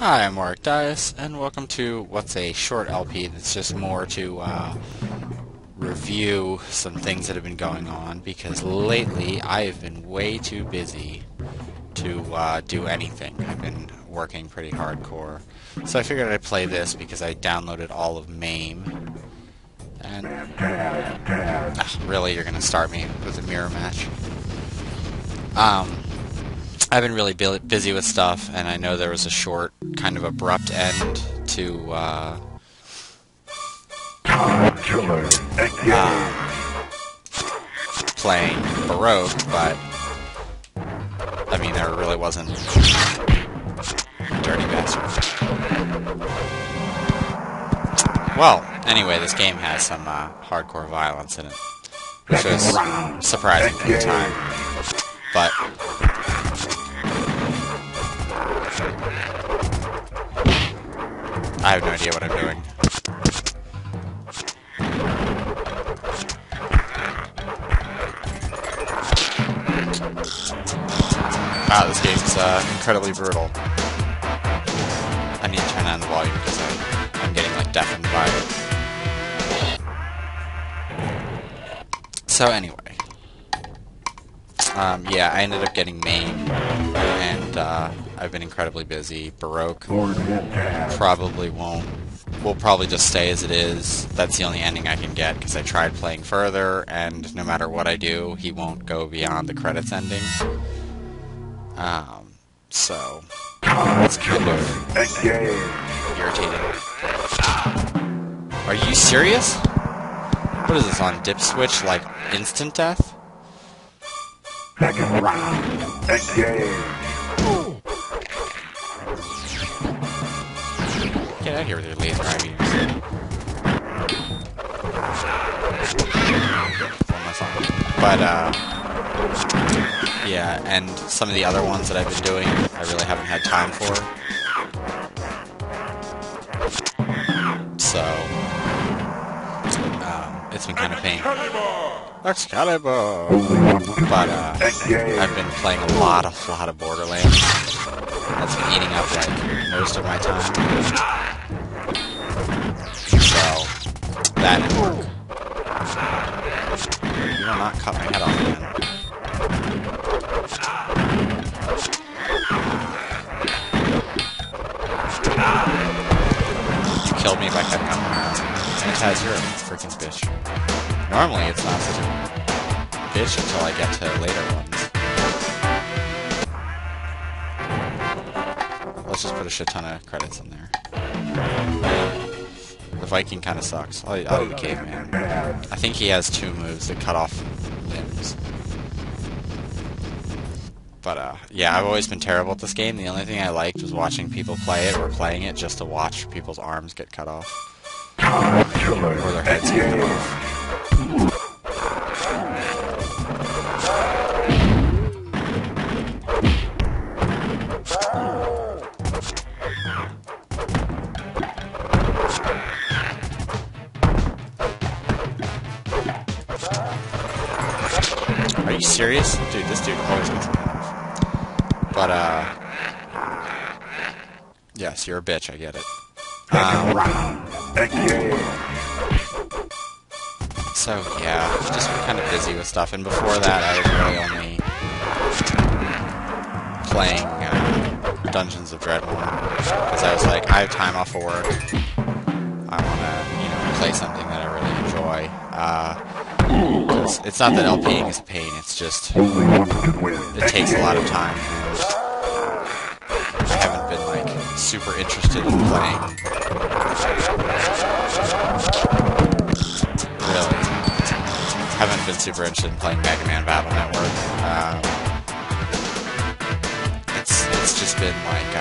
Hi, I'm Mark Dias, and welcome to what's a short LP that's just more to review some things that have been going on, because lately I have been way too busy to do anything. I've been working pretty hardcore. So I figured I'd play this because I downloaded all of MAME. And really, you're going to start me with a mirror match? I've been really busy with stuff, and I know there was a short, kind of abrupt end to playing Baroque, but I mean, there really wasn't. Dirty bastard. Well, anyway, this game has some hardcore violence in it, which was surprising for the time, but I have no idea what I'm doing. Wow, this game's incredibly brutal. I need to turn down the volume because I'm getting like deafened by it. So anyway, yeah, I ended up getting MAME, and I've been incredibly busy. Baroque probably won't. Will probably just stay as it is. That's the only ending I can get because I tried playing further, and no matter what I do, he won't go beyond the credits ending. So it's kind of irritating. Are you serious? What is this on Dip Switch? Like instant death? Second round. Engage. Get out of here with your laser eye beams. But, yeah, and some of the other ones that I've been doing, I really haven't had time for. So, it's been kind of pain. Excalibur! But, I've been playing a lot of Borderlands. That's been eating up, like, most of my time. So, that didn't work. You will not cut my head off again. You killed me by cutting off my arm. Anti-zero, freaking bitch. Normally, it's not such a bitch until I get to later ones. Let's just put a shit ton of credits in there. The Viking kind of sucks. I'll do the Caveman. I think he has 2 moves that cut off limbs. But, yeah, I've always been terrible at this game. The only thing I liked was watching people play it or playing it just to watch people's arms get cut off. Or their heads get cut off. Are you serious? Dude, this dude always gets me off. But, yes, you're a bitch, I get it. So, yeah, I've just been kind of busy with stuff, and before that I was really only playing Dungeons of Dreadmore, because I was like, I have time off of work, I want to, play something that I really enjoy. It's not that LPing is a pain, it's just, it takes a lot of time, and I haven't been, like, super interested in playing. Really. Haven't been super interested in playing Mega Man Battle Network. It's just been, like,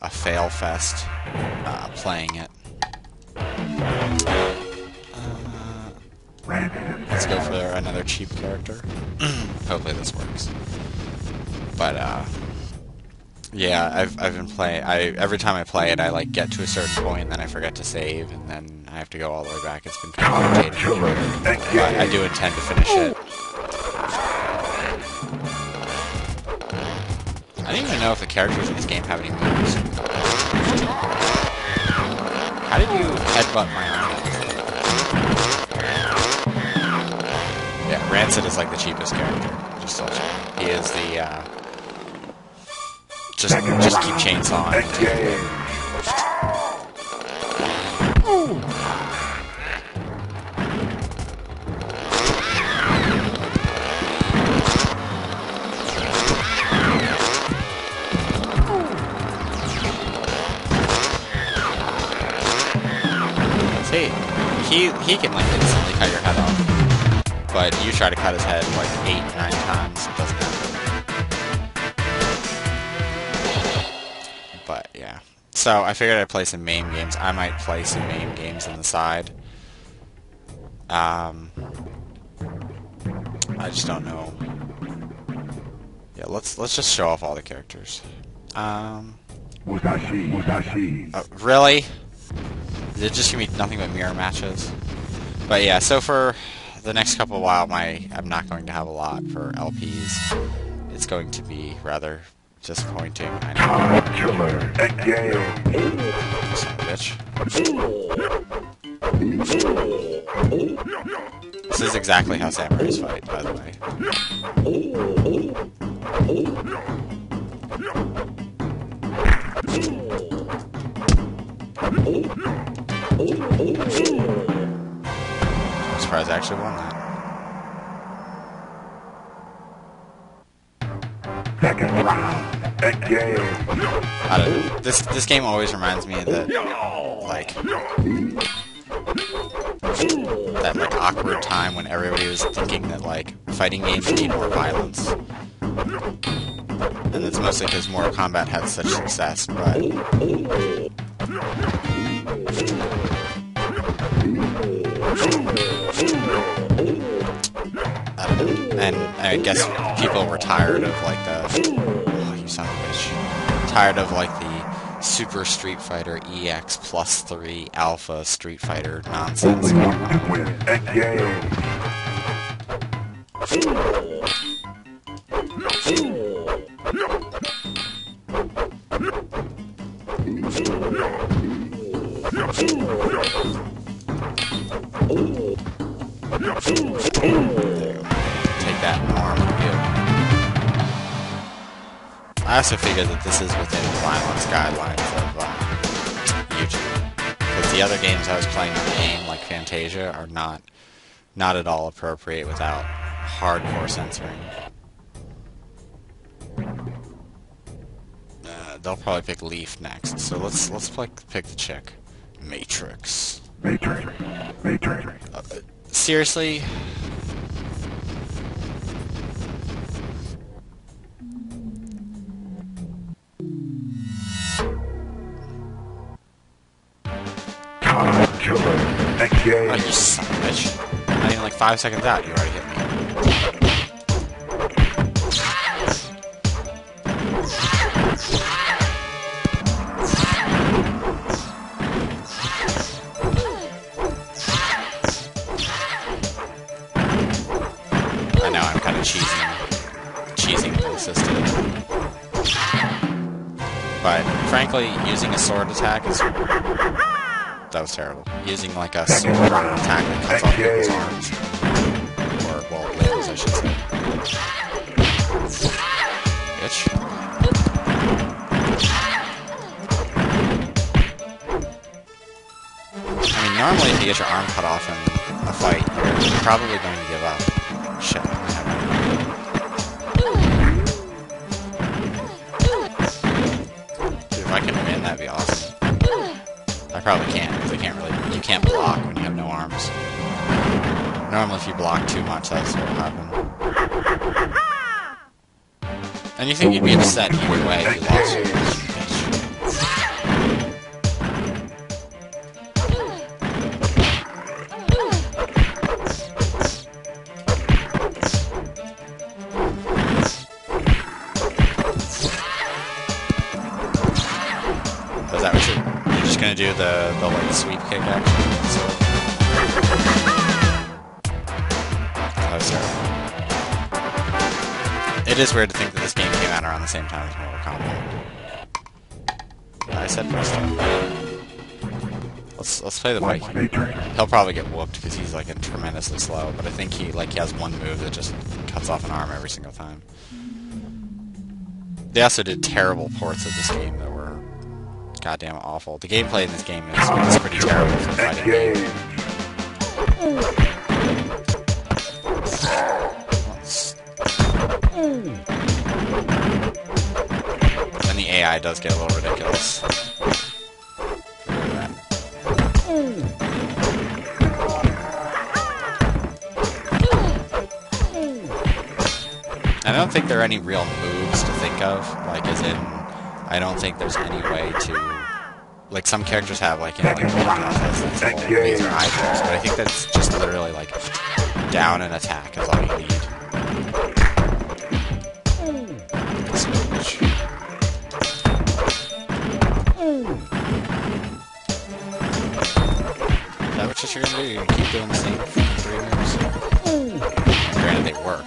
a fail fest, playing it. Let's go for another cheap character. Hopefully this works. But, yeah, I've been playing. Every time I play it, I like get to a certain point, and then I forget to save, and then I have to go all the way back. It's been kind of irritating. But I do intend to finish it. I don't even know if the characters in this game have any moves. How did you headbutt my arm? Yeah, Rancid is like the cheapest character. Just told you. He is the, just keep chainsawing. See, he can like instantly cut your head off. But you try to cut his head like 8 or 9 times, it doesn't happen. But yeah. So I figured I'd play some MAME games. I might play some MAME games on the side. I just don't know. Yeah, let's just show off all the characters. Really? Is it just gonna be nothing but mirror matches? But yeah, so for the next couple of while, I'm not going to have a lot for LPs. It's going to be rather disappointing. I know. Killer, Son of a bitch. This is exactly how samurais fight, by the way. I'm surprised I actually won that. second round, engage. I don't know. This game always reminds me of that like awkward time when everybody was thinking that like fighting games need more violence. And it's mostly because Mortal Kombat had such success, but I don't know. And I guess people were tired of like the oh, you son of a bitch. Tired of like the Super Street Fighter EX +3 Alpha Street Fighter nonsense. Only one to win, engage. Take that arm from you. I also figured that this is within the violence guidelines of YouTube. Because the other games I was playing in the game, like Fantasia, are not at all appropriate without hardcore censoring. They'll probably pick Leaf next, so let's pick the chick. Matrix. Matrix. Seriously? Killer, engage. Oh, you son of a bitch. Not even like 5 seconds out, you already hit me. I know I'm kind of cheesing the system. But frankly, using a sword attack is... That was terrible. Using like a sword attack that cuts off people's arms. Or, well, limbs, I should say. Bitch. I mean, normally if you get your arm cut off in a fight, you're probably going to give up. Shit. Dude, if I can win, that'd be awesome. I probably can't, because you can't block when you have no arms. Normally if you block too much, that's what will happen. And you think you'd be upset either way if you lost your bitch. Was that what you're just gonna do the like sweep kick action? So, that was terrible. It is weird to think that this game came out around the same time as Mortal Kombat. I said first time. Let's play the Viking. He'll probably get whooped because he's like tremendously slow, but I think he has one move that just cuts off an arm every single time. They also did terrible ports of this game that were goddamn awful. The gameplay in this game is pretty terrible for a fighting game. Then the AI does get a little ridiculous. I don't think there are any real moves to think of, like, as in, I don't think there's any way to, like, some characters have, like, you know, like, has little laser eyeballs, but I think that's just literally, like, down and attack is all you need. Switch. Is that what you're gonna do? You're gonna keep doing the same 3 moves? Granted, they work.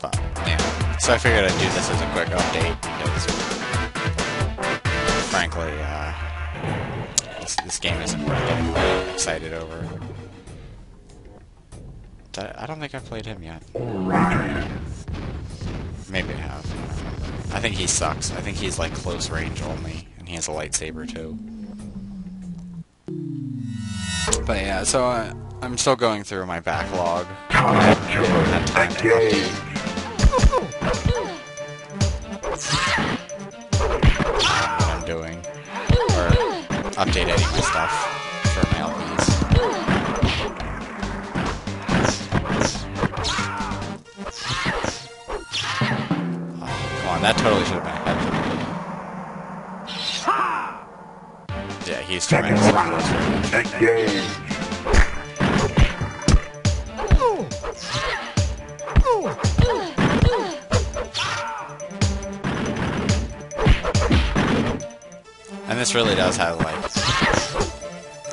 But, yeah. So I figured I'd do this as a quick update because, frankly, this game isn't worth getting really excited over. I don't think I've played him yet. Maybe I have. I don't remember. I think he sucks. I think he's like close range only, and he has a lightsaber too. But yeah, so I'm still going through my backlog. I haven't really had time to update what I'm doing, or update any of my stuff for my LPs. Come on, that totally should have been a head. Yeah, he's tremendously close range. And this really does have, like,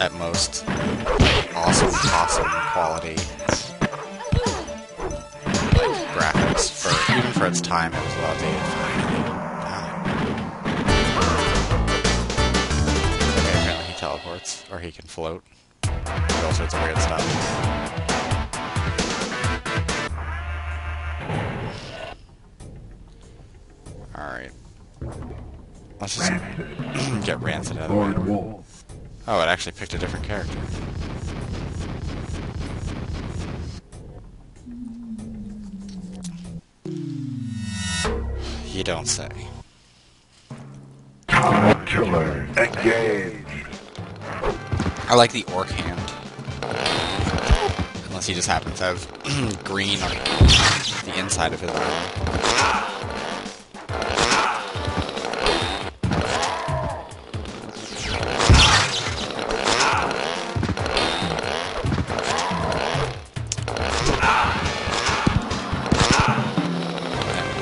at most, like, awesome quality, like, graphics. Even for its time, it was well dated. Okay, apparently he teleports, or he can float. All sorts of weird stuff. Alright. Let's just get Rancid out of the way. Oh, it actually picked a different character. You don't say. Killer, engage. I like the orc hand. Unless he just happens to have green on the inside of his arm.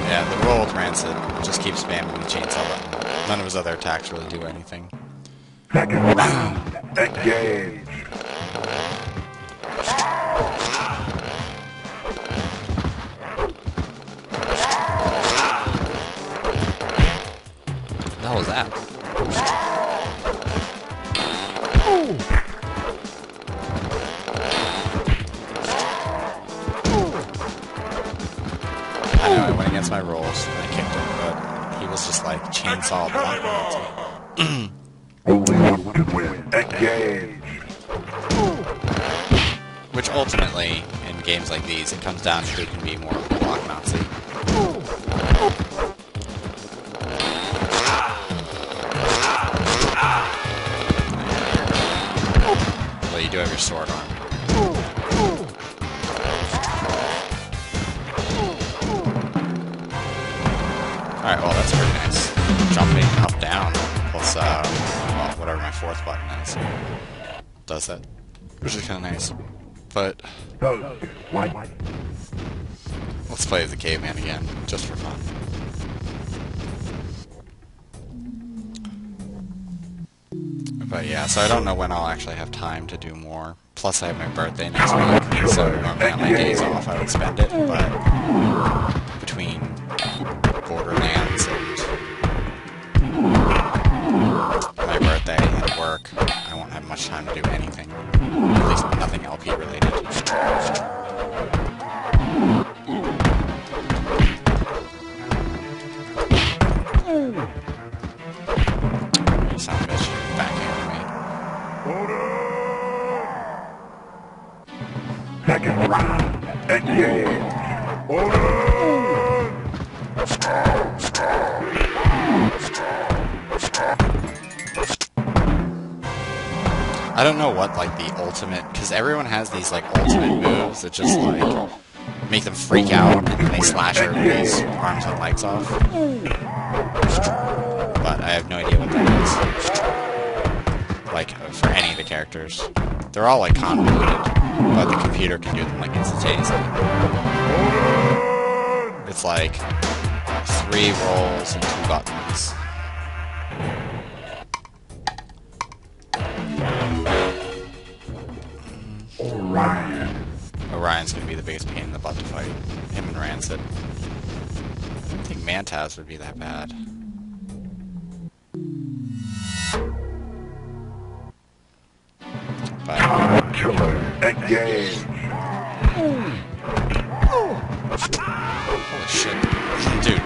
Yeah, the roll with Rancid just keeps spamming the chainsaw button. None of his other attacks really do anything. Second round, engage. What the hell was that? I know, I went against my rolls and I kicked him, but he was just like chainsaw blocking. Only one can win. Engage. Which ultimately, in games like these, it comes down to who can be more block Nazi. Well, you do have your sword arm. Alright, well that's pretty nice. Jumping up, down, plus, well, whatever my fourth button is. Does that. Which is kinda nice. But, let's play as the caveman again, just for fun. But yeah, so I don't know when I'll actually have time to do more plus I have my birthday next week, so normally on my days off I would spend it, but between Borderlands and my birthday and work, I won't have much time to do anything. At least nothing LP related. You son of a bitch, backhanded me. Second round. Engage. I don't know what, like, the ultimate... Because everyone has these, like, ultimate moves that just, like, make them freak out, and then they slash everybody's arms and legs off. But I have no idea what that is. Like, for any of the characters. They're all, like, convoluted, but the computer can do them, like, instantaneously. It's like 3 rolls and 2 buttons. Orion's gonna be the biggest pain in the butt to fight. Him and Rancid. I don't think Mantaz would be that bad. But Killer. Engage. holy shit. Dude.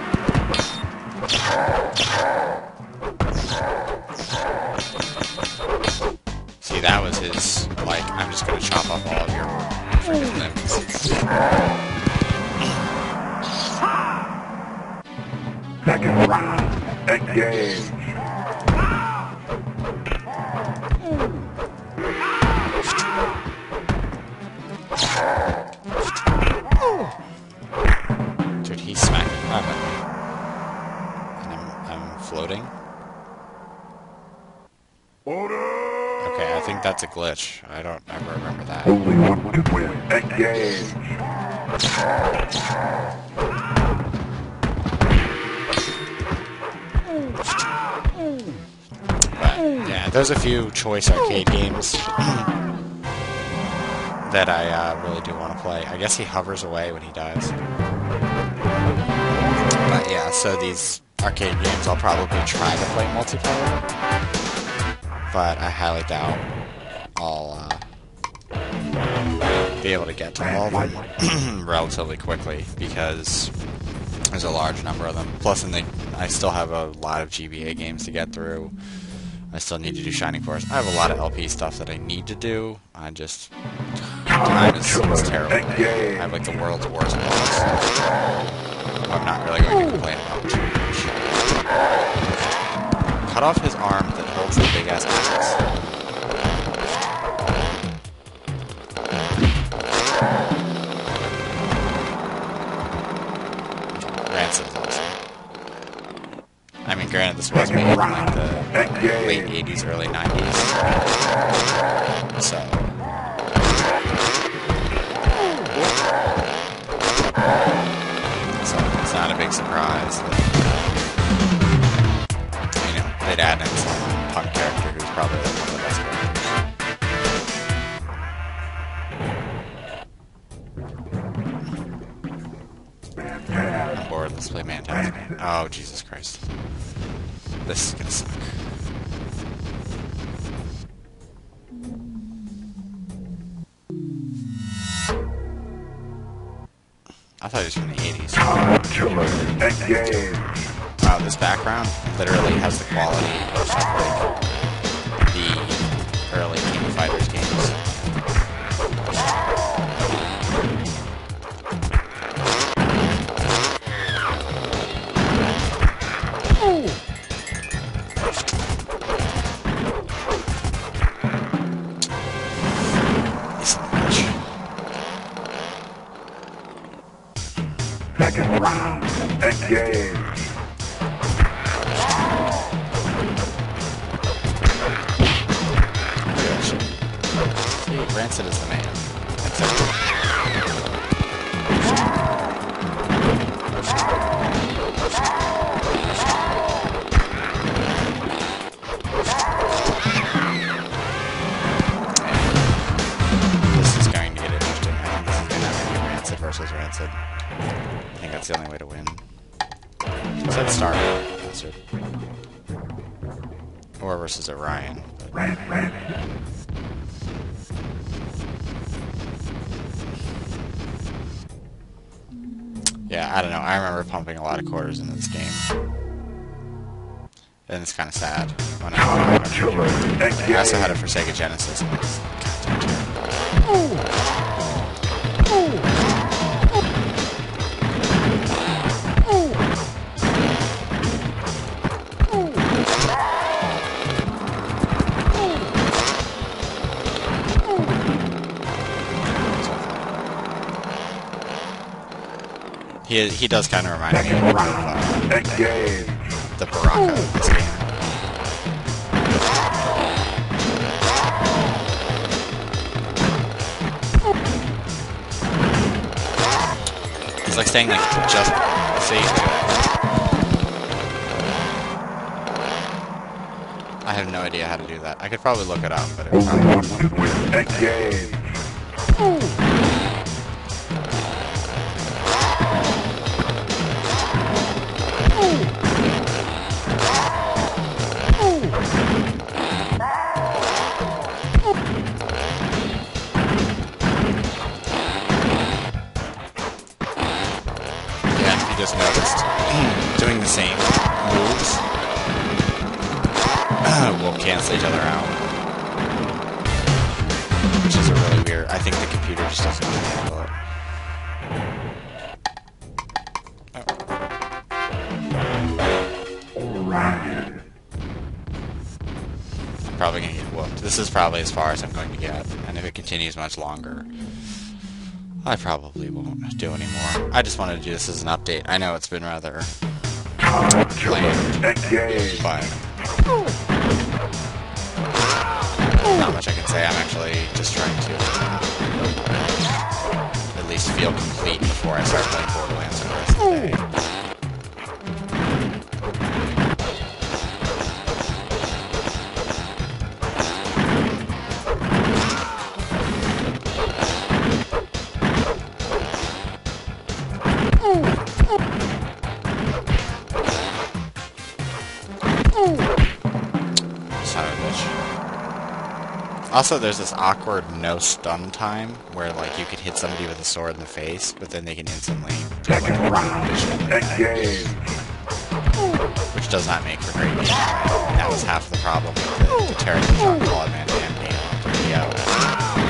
See, that was his, like, I'm just gonna chop off all of your freaking limbs. Second round. Engage. Dude, he's smacking the crap out of me. And I'm floating. Okay, I think that's a glitch. I don't ever remember that. Only one can win. Engage. But, yeah, there's a few choice arcade games that I really do want to play. I guess he hovers away when he dies. But yeah, so these arcade games I'll probably try to play multiplayer. But I highly doubt I'll be able to get to all of them relatively quickly because there's a large number of them. Plus, I still have a lot of GBA games to get through. I still need to do Shining Force. I have a lot of LP stuff that I need to do. I just... time is terrible. I have like the world's worst boss. I'm not really going to complain about it too much. Cut off his arm that holds the big ass axe. Rancid's awesome. I mean, granted, this was made in like the late 80s, early 90s. So... it's not a big surprise that, you know, they'd add in some punk character who's probably like one of the best characters. I'm bored, let's play Mantaz again. Oh, Jesus Christ. This is gonna suck. I thought he was from the 80s. Killer. Engage. Wow, this background literally has the quality of like the early King of Fighters games. Second round. Engage. See, Rancid is the man. expensive. I think that's the only way to win. Said start. Bastard. Or versus Orion. Yeah, I don't know. I remember pumping a lot of quarters in this game. And it's kind of sad. When I also had it for Sega Genesis. And it was goddamn terrible. He does kind of remind me of the Baraka of this game. It's like saying like just see. I have no idea how to do that. I could probably look it up, but it would probably just noticed doing the same moves will cancel each other out, which is a really weird. I think the computer just doesn't want to handle it. Orion. I'm probably gonna get whooped. This is probably as far as I'm going to get, and if it continues much longer, I probably won't do anymore. I just wanted to do this as an update. I know it's been rather lame, but not much I can say. I'm actually just trying to at least feel complete before I start playing Borderlands for the rest of the day. Son of a bitch. Also, there's this awkward no stun time where, like, you could hit somebody with a sword in the face, but then they can instantly do, like, a round vision like that, which does not make for great gameplay. And that was half the problem with the terrible Jean-Claude Van Damme game on 3DO,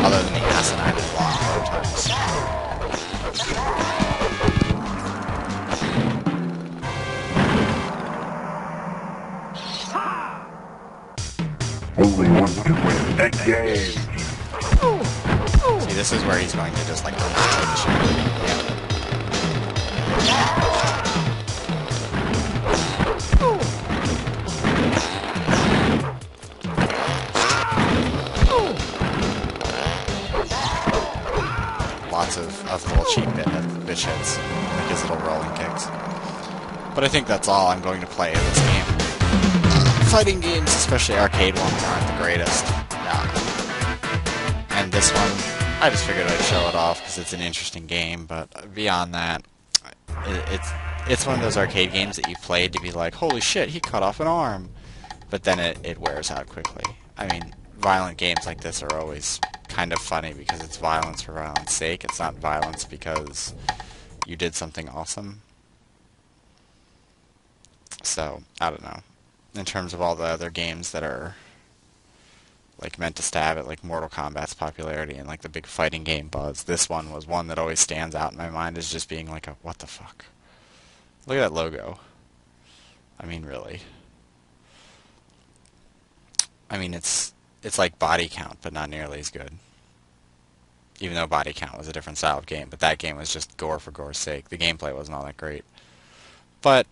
other than the asinine block other times. Only one can win. Engage. See, this is where he's going to just, like, annihilate the shit. Yeah. Lots of little cheap bitch hits, like his little rolling kicks. But I think that's all I'm going to play in this game. Fighting games, especially arcade ones, aren't the greatest. And this one, I just figured I'd show it off because it's an interesting game, but beyond that, it's one of those arcade games that you played to be like, holy shit, he cut off an arm! But then it wears out quickly. I mean, violent games like this are always kind of funny because it's violence for violence sake. It's not violence because you did something awesome. So, I don't know. In terms of all the other games that are like meant to stab at like Mortal Kombat's popularity and like the big fighting game buzz, this one was one that always stands out in my mind as just being like a what the fuck. Look at that logo. I mean, really. I mean, it's like Body Count, but not nearly as good. Even though Body Count was a different style of game, but that game was just gore for gore's sake. The gameplay wasn't all that great. But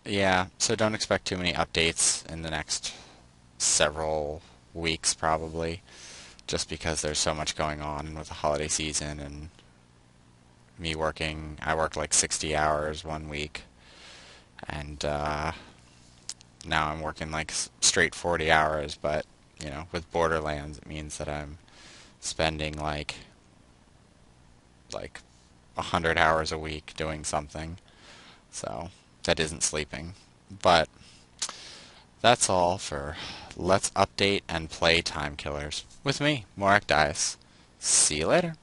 yeah, so don't expect too many updates in the next several weeks, probably, just because there's so much going on with the holiday season and me working. I worked like 60 hours one week, and now I'm working like straight 40 hours, but, you know, with Borderlands, it means that I'm spending like 100 hours a week doing something. So that isn't sleeping. But that's all for Let's Update and Play Time Killers with me, Morak Dias. See you later.